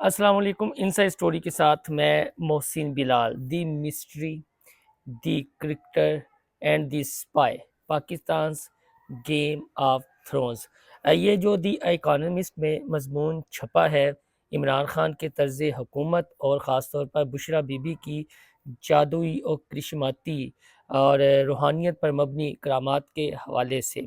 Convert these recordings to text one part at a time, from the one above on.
السلام علیکم۔ Inside story کے ساتھ میں Mohsin Bilal, the mystery, the cricketer and the spy, Pakistan game of thrones. یہ جو دی اکانومسٹ میں مضمون چھپا ہے عمران خان کے طرز حکومت اور خاص طور پر بشرا بی بی کی جادوئی اور کرشماتی اور روحانیت پر مبنی کرامات کے حوالے سے،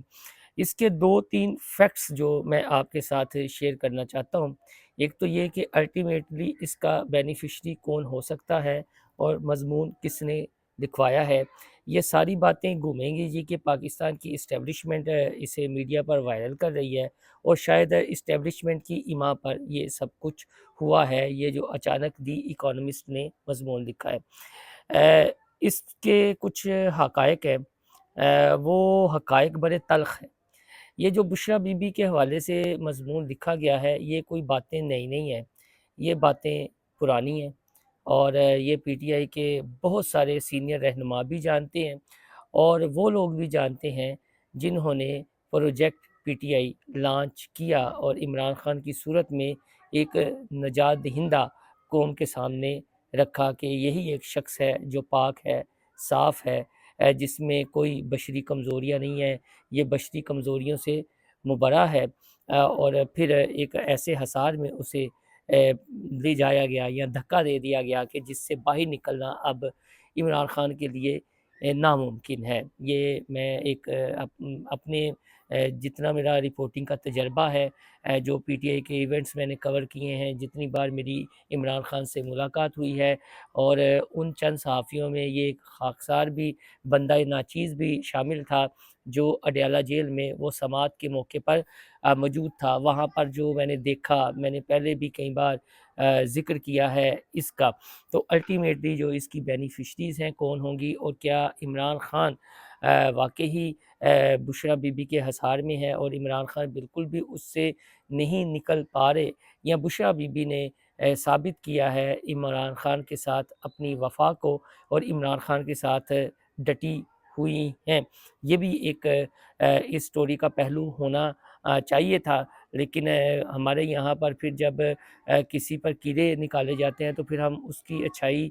اس کے دو تین فیکٹس جو میں آپ کے ساتھ شیئر کرنا چاہتا ہوں۔ ایک تو یہ کہ الٹیمیٹلی اس کا بینیفیشری کون ہو سکتا ہے اور مضمون کس نے لکھوایا ہے۔ یہ ساری باتیں گھومیں گی جی کہ پاکستان کی اسٹیبلشمنٹ اسے میڈیا پر وائرل کر رہی ہے اور شاید اسٹیبلشمنٹ کی ایما پر یہ سب کچھ ہوا ہے، یہ جو اچانک دی اکانومسٹ نے مضمون لکھا ہے۔ اس کے کچھ حقائق ہیں، وہ حقائق بڑے تلخ ہیں۔ یہ جو بشرا بی بی کے حوالے سے مضمون لکھا گیا ہے، یہ کوئی باتیں نئی نہیں ہیں، یہ باتیں پرانی ہیں، اور یہ پی ٹی آئی کے بہت سارے سینئر رہنما بھی جانتے ہیں، اور وہ لوگ بھی جانتے ہیں جنہوں نے project P T I launch کیا اور عمران خان کی صورت میں ایک نجات دہندہ قوم کے سامنے رکھا کہ یہی ایک شخص ہے جو پاک ہے، صاف ہے، جس میں کوئی بشری کمزوریاں نہیں ہیں، یہ بشری کمزوریوں سے مبرا ہے، اور پھر ایک ایسے حصار میں اسے لے جایا گیا یا دھکا دے دیا گیا کہ جس سے باہر نکلنا اب عمران خان کے لیے ناممکن ہے۔ یہ میں ایک اپنے جتنا میرا رپورٹنگ کا تجربہ ہے، جو پی ٹی آئی کے ایونٹس میں نے کور کیے ہیں، جتنی بار میری عمران خان سے ملاقات ہوئی ہے، اور ان چند صحافیوں میں یہ ایک خاکسار بھی بندہ ناچیز بھی شامل تھا جو اڈیالہ جیل میں وہ سماعت کے موقع پر موجود تھا۔ وہاں پر جو میں نے دیکھا، میں نے پہلے بھی کئی بار ذکر کیا ہے اس کا، تو الٹیمیٹلی جو اس کی بینیفیشریز ہیں کون ہوں گی، اور کیا عمران خان واقعی بشرا بی بی کے حصار میں ہے اور عمران خان بالکل بھی اس سے نہیں نکل پا رہے، یا بشرا بی بی نے ثابت کیا ہے عمران خان کے ساتھ اپنی وفا کو اور عمران خان کے ساتھ ڈٹی ہوئی ہیں۔ یہ بھی ایک اس سٹوری کا پہلو ہونا چاہیے تھا، لیکن ہمارے یہاں پر پھر جب کسی پر کیڑے نکالے جاتے ہیں تو پھر ہم اس کی اچھائی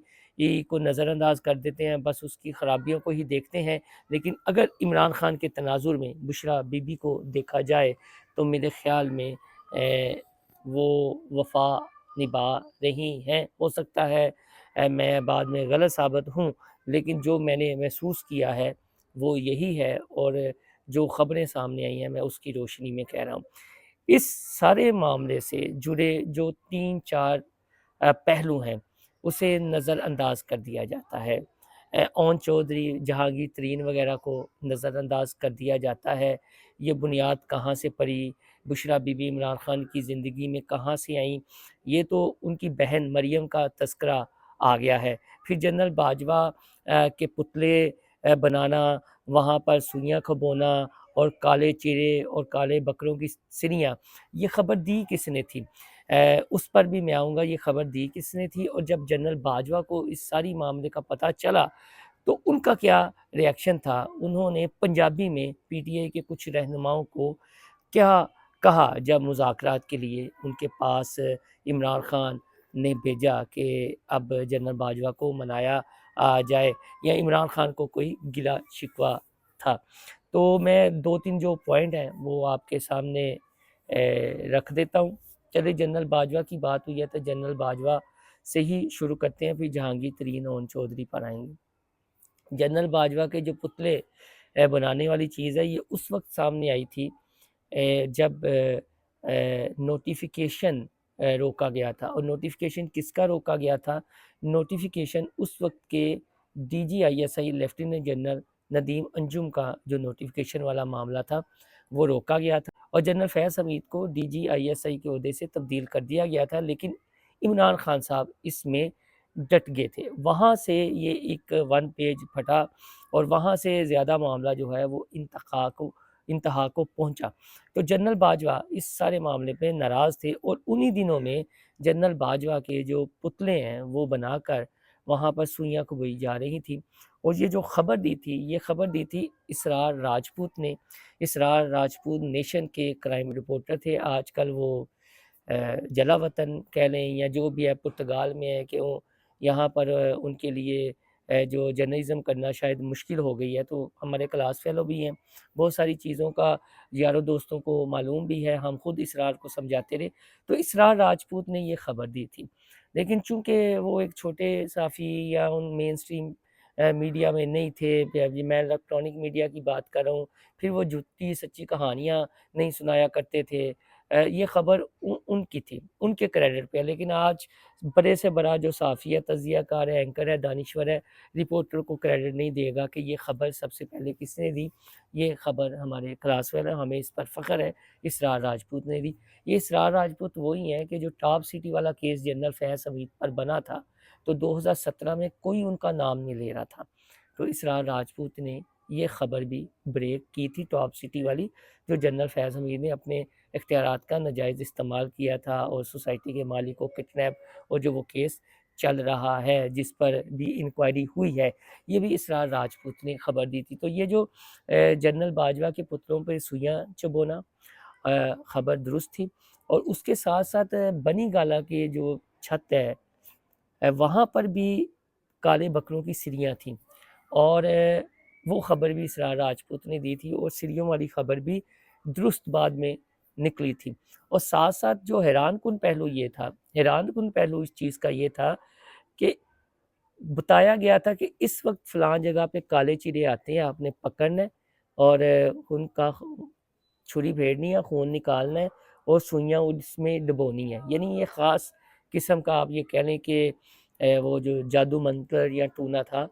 کو نظر انداز کر دیتے ہیں، بس اس کی خرابیوں کو ہی دیکھتے ہیں۔ لیکن اگر عمران خان کے تناظر میں بشرا بی بی کو دیکھا جائے تو میرے خیال میں وہ وفا نبھا رہی ہیں۔ ہو سکتا ہے میں بعد میں غلط ثابت ہوں، لیکن جو میں نے محسوس کیا ہے وہ یہی ہے، اور جو خبریں سامنے آئی ہیں میں اس کی روشنی میں کہہ رہا ہوں۔ اس سارے معاملے سے جڑے جو تین چار پہلو ہیں اسے نظر انداز کر دیا جاتا ہے۔ اون چودھری، جہانگیر ترین وغیرہ کو نظر انداز کر دیا جاتا ہے۔ یہ بنیاد کہاں سے پڑی، بشرا بی بی عمران خان کی زندگی میں کہاں سے آئیں، یہ تو ان کی بہن مریم کا تذکرہ آ گیا ہے۔ پھر جنرل باجوہ کے پتلے بنانا، وہاں پر سوئیاں کھبونا اور کالے چہرے اور کالے بکروں کی سریاں، یہ خبر دی کس نے تھی؟ اس پر بھی میں آؤں گا، یہ خبر دی کس نے تھی، اور جب جنرل باجوہ کو اس ساری معاملے کا پتہ چلا تو ان کا کیا ری ایکشن تھا؟ انہوں نے پنجابی میں پی ٹی آئی کے کچھ رہنماؤں کو کیا کہا جب مذاکرات کے لیے ان کے پاس عمران خان نے بھیجا کہ اب جنرل باجوہ کو منایا جائے، یا عمران خان کو کوئی گلا شکوہ تھا؟ تو میں دو تین جو پوائنٹ ہیں وہ آپ کے سامنے رکھ دیتا ہوں۔ چلے جنرل باجوہ کی بات ہوئی ہے تو جنرل باجوہ سے ہی شروع کرتے ہیں، پھر جہانگیر ترین اون چودھری پر آئیں گے۔ جنرل باجوہ کے جو پتلے بنانے والی چیز ہے، یہ اس وقت سامنے آئی تھی جب نوٹیفیکیشن روکا گیا تھا، اور نوٹیفیکیشن کس کا روکا گیا تھا؟ نوٹیفیکیشن اس وقت کے D G I S I lieutenant general Nadeem Anjum کا جو نوٹیفیکیشن والا معاملہ تھا وہ روکا گیا تھا، اور جنرل فیض حمید کو ڈی جی آئی ایس آئی کے عہدے سے تبدیل کر دیا گیا تھا، لیکن عمران خان صاحب اس میں ڈٹ گئے تھے۔ وہاں سے یہ ایک ون پیج پھٹا، اور وہاں سے زیادہ معاملہ جو ہے وہ انتہا کو پہنچا۔ تو جنرل باجوہ اس سارے معاملے پہ ناراض تھے، اور انہی دنوں میں جنرل باجوہ کے جو پتلے ہیں وہ بنا کر وہاں پر سوئیاں کھبوئی جا رہی تھیں، اور یہ جو خبر دی تھی، یہ خبر دی تھی اسرار راجپوت نے۔ اسرار راجپوت نیشن کے کرائم رپورٹر تھے، آج کل وہ جلا وطن کہہ لیں یا جو بھی ہے پرتگال میں ہے کہ یہاں پر ان کے لیے جو جرنلزم کرنا شاید مشکل ہو گئی ہے، تو ہمارے کلاس فیلو بھی ہیں، بہت ساری چیزوں کا یاروں دوستوں کو معلوم بھی ہے، ہم خود اسرار کو سمجھاتے رہے، تو اسرار راجپوت نے یہ خبر دی تھی، لیکن چونکہ وہ ایک چھوٹے صحافی یا ان مین اسٹریم میڈیا میں نہیں تھے، میں الیکٹرانک میڈیا کی بات کر رہا ہوں، پھر وہ جھوٹی سچی کہانیاں نہیں سنایا کرتے تھے، یہ خبر ان کی تھی، ان کے کریڈٹ پہ، لیکن آج بڑے سے بڑا جو صحافی ہے، تجزیہ کار ہے، اینکر ہے، دانشور ہے، رپورٹر کو کریڈٹ نہیں دے گا کہ یہ خبر سب سے پہلے کس نے دی، یہ خبر ہمارے کلاس ویل ہے، ہمیں اس پر فخر ہے، اسرار راجپوت نے دی۔ یہ اسرار راجپوت وہی ہیں کہ جو ٹاپ سٹی والا کیس جنرل فیض حمید پر بنا تھا، تو 2017 میں کوئی ان کا نام نہیں لے رہا تھا، تو اسرار راجپوت نے یہ خبر بھی بریک کی تھی، ٹاپ سٹی والی، جو جنرل فیض حمید نے اپنے اختیارات کا ناجائز استعمال کیا تھا اور سوسائٹی کے مالک کو کڈنیپ، اور جو وہ کیس چل رہا ہے جس پر بھی انکوائری ہوئی ہے، یہ بھی اسرار راجپوت نے خبر دی تھی۔ تو یہ جو جنرل باجوہ کے پتروں پہ سوئیاں چبونا خبر درست تھی، اور اس کے ساتھ ساتھ بنی گالا کی جو چھت ہے وہاں پر بھی کالے بکروں کی سریاں تھیں، اور وہ خبر بھی اسرار راجپوت نے دی تھی، اور سریوں والی خبر بھی درست بعد میں نکلی تھی۔ اور ساتھ ساتھ جو حیران کن پہلو اس چیز کا یہ تھا کہ بتایا گیا تھا کہ اس وقت فلاں جگہ پہ کالے چیرے آتے ہیں، آپ نے پکڑنا ہے اور ان کا چھری پھیرنی ہے، خون نکالنا ہے اور سوئیاں اس میں ڈبونی ہے، یعنی یہ خاص قسم کا آپ یہ کہہ لیں کہ وہ جو جادو منتر یا ٹونا تھا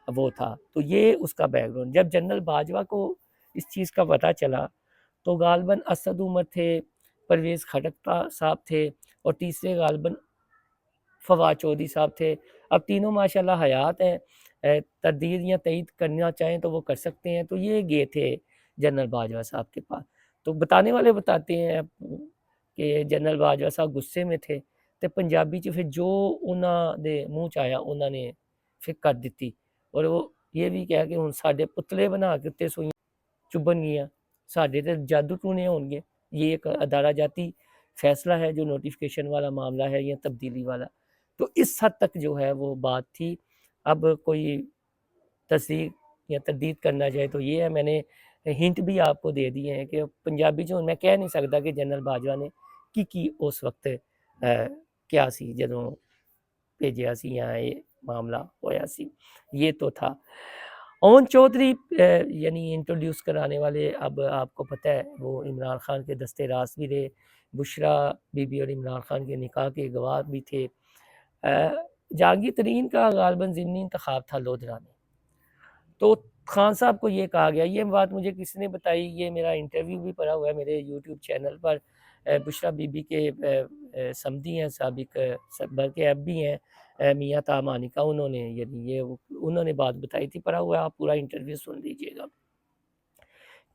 وہ تھا۔ تو یہ اس کا بیک گراؤنڈ۔ جب جنرل باجوہ کو اس چیز کا پتہ چلا تو غالباً اسد عمر تھے، پرویز خٹک صاحب تھے، اور تیسرے غالباً فواد چودھری صاحب تھے۔ اب تینوں ماشاءاللہ حیات ہیں، تردید یا تائید کرنا چاہیں تو وہ کر سکتے ہیں۔ تو یہ گئے تھے جنرل باجوہ صاحب کے پاس، تو بتانے والے بتاتے ہیں کہ جنرل باجوہ صاحب غصے میں تھے، تو پنجابی چ پھر جو انہوں نے منہ چایا انہوں نے پھر کر دیتی، اور وہ یہ بھی کہا کہ ہن ساڈے پتلے بنا کے تے سوئیاں چبن گیاں، ساڈے تے جادو ٹونے ہون گے۔ یہ ایک ادارہ جاتی فیصلہ ہے جو نوٹیفیکیشن والا معاملہ ہے یا تبدیلی والا، تو اس حد تک جو ہے وہ بات تھی۔ اب کوئی تصدیق یا تردید کرنا چاہے تو یہ ہے، میں نے ہنٹ بھی آپ کو دے دیے ہیں کہ پنجابی جو میں کہہ نہیں سکتا کہ جنرل باجوہ نے کی اس وقت کیا سی جدوں بھیجیا سی یا یہ معاملہ ہویا سی، یہ تو تھا۔ اون چودھری یعنی انٹروڈیوس کرانے والے، اب آپ کو پتہ ہے وہ عمران خان کے دستے راست بھی رہے، بشرا بی بی اور عمران خان کے نکاح کے گواہ بھی تھے۔ جہانگیر ترین کا غالباً ضمنی انتخاب تھا لودھرا میں، تو خان صاحب کو یہ کہا گیا، یہ بات مجھے کسی نے بتائی، یہ میرا انٹرویو بھی پڑا ہوا ہے میرے YouTube channel per, Bushra be be کے سمدھی ہیں سابق، بلکہ اب بھی ہیں، میاں تامانی کا، انہوں نے یعنی یہ انہوں نے بات بتائی تھی، پڑا ہوا ہے، آپ پورا انٹرویو سن لیجئے گا،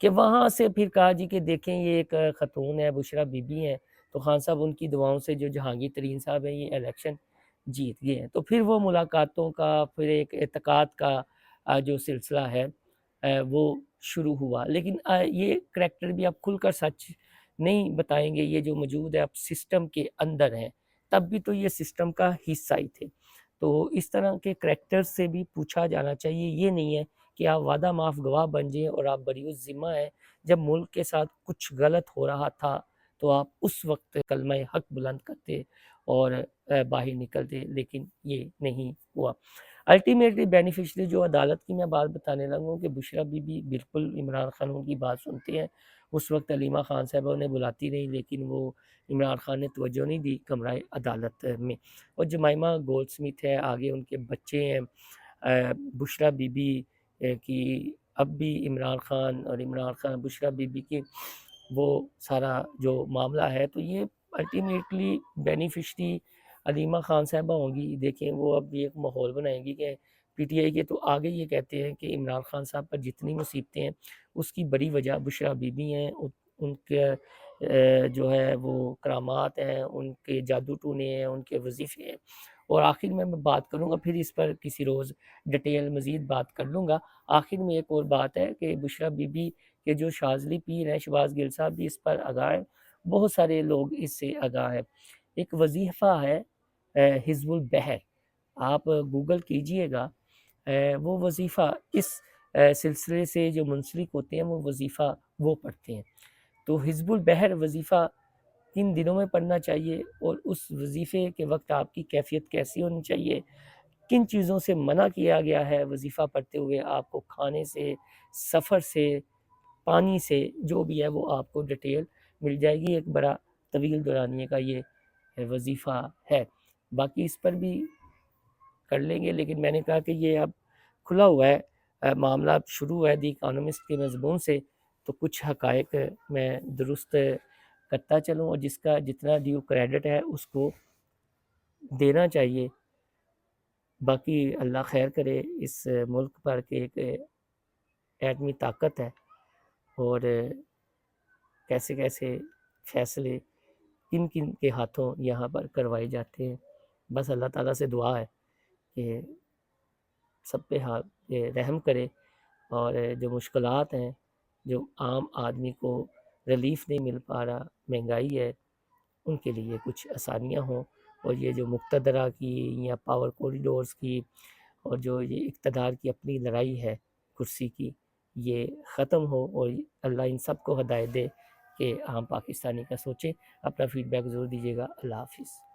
کہ وہاں سے پھر کہا جی کہ دیکھیں یہ ایک خاتون ہے، بشرا بی بی ہیں، تو خان صاحب ان کی دعاؤں سے جو جہانگیر ترین صاحب ہیں یہ الیکشن جیت گئے ہیں۔ تو پھر وہ ملاقاتوں کا، پھر ایک اعتقاد کا جو سلسلہ ہے وہ شروع ہوا، لیکن یہ کریکٹر بھی اب کھل کر سچ نہیں بتائیں گے، یہ جو موجود ہے اب سسٹم کے اندر ہیں، تب بھی تو یہ سسٹم کا حصہ ہی تھے، تو اس طرح کے کریکٹر سے بھی پوچھا جانا چاہیے، یہ نہیں ہے کہ آپ وعدہ معاف گواہ بن جائیں اور آپ بری الذمہ ہیں۔ جب ملک کے ساتھ کچھ غلط ہو رہا تھا تو آپ اس وقت کلمہ حق بلند کرتے اور باہر نکلتے، لیکن یہ نہیں ہوا۔ الٹیمیٹلی بینیفیشری جو عدالت کی میں بات بتانے لگا ہوں کہ بشرا بی بی بالکل عمران خان کی بات سنتے ہیں، اس وقت علیمہ خان صاحبہ انہیں بلاتی رہی، لیکن وہ عمران خان نے توجہ نہیں دی کمرہ عدالت میں۔ اور جمائمہ گولڈ سمتھ ہے، آگے ان کے بچے ہیں، بشرا بی بی کی اب بھی عمران خان اور عمران خان بشرا بی بی کی وہ سارا جو معاملہ ہے، تو یہ الٹیمیٹلی بینیفیشری علیمہ خان صاحبہ ہوں گی۔ دیکھیں وہ اب ایک ماحول بنائیں گی کہ پی ٹی آئی کے، تو آگے یہ کہتے ہیں کہ عمران خان صاحب پر جتنی مصیبتیں ہیں اس کی بڑی وجہ بشرا بی بی ہیں، ان کے جو ہے وہ کرامات ہیں، ان کے جادو ٹونے ہیں، ان کے وظیفے ہیں۔ اور آخر میں بات کروں گا، پھر اس پر کسی روز ڈیٹیل مزید بات کر لوں گا۔ آخر میں ایک اور بات ہے کہ بشرا بی بی کے جو شاذلی پیر ہیں، شہباز گل صاحب بھی اس پر آگاہ ہیں، بہت سارے لوگ اس سے آگاہ ہیں۔ ایک وظیفہ ہے حزب البحر، آپ گوگل کیجئے گا، وہ وظیفہ اس سلسلے سے جو منسلک ہوتے ہیں وہ وظیفہ وہ پڑھتے ہیں۔ تو حزب البحر وظیفہ کن دنوں میں پڑھنا چاہیے، اور اس وظیفے کے وقت آپ کی کیفیت کیسی ہونی چاہیے، کن چیزوں سے منع کیا گیا ہے وظیفہ پڑھتے ہوئے آپ کو، کھانے سے، سفر سے، پانی سے، جو بھی ہے وہ آپ کو ڈیٹیل مل جائے گی۔ ایک بڑا طویل دورانیے کا یہ وظیفہ ہے، باقی اس پر بھی کر لیں گے، لیکن میں نے کہا کہ یہ اب کھلا ہوا ہے معاملہ، شروع ہے دی اکانومسٹ کے مضمون سے، تو کچھ حقائق میں درست کرتا چلوں، اور جس کا جتنا ڈیو کریڈٹ ہے اس کو دینا چاہیے۔ باقی اللہ خیر کرے اس ملک پر کہ ایک ایٹمی طاقت ہے، اور کیسے کیسے فیصلے کن کن کے ہاتھوں یہاں پر کروائے جاتے ہیں۔ بس اللہ تعالیٰ سے دعا ہے کہ سب پہ رحم کرے، اور جو مشکلات ہیں، جو عام آدمی کو ریلیف نہیں مل پا رہا، مہنگائی ہے، ان کے لیے کچھ آسانیاں ہوں، اور یہ جو مقتدرہ کی یا پاور کوریڈورز کی اور جو یہ اقتدار کی اپنی لڑائی ہے کرسی کی، یہ ختم ہو، اور اللہ ان سب کو ہدایت دے کہ عام پاکستانی کا سوچیں۔ اپنا فیڈ بیک ضرور دیجیے گا۔ اللہ حافظ۔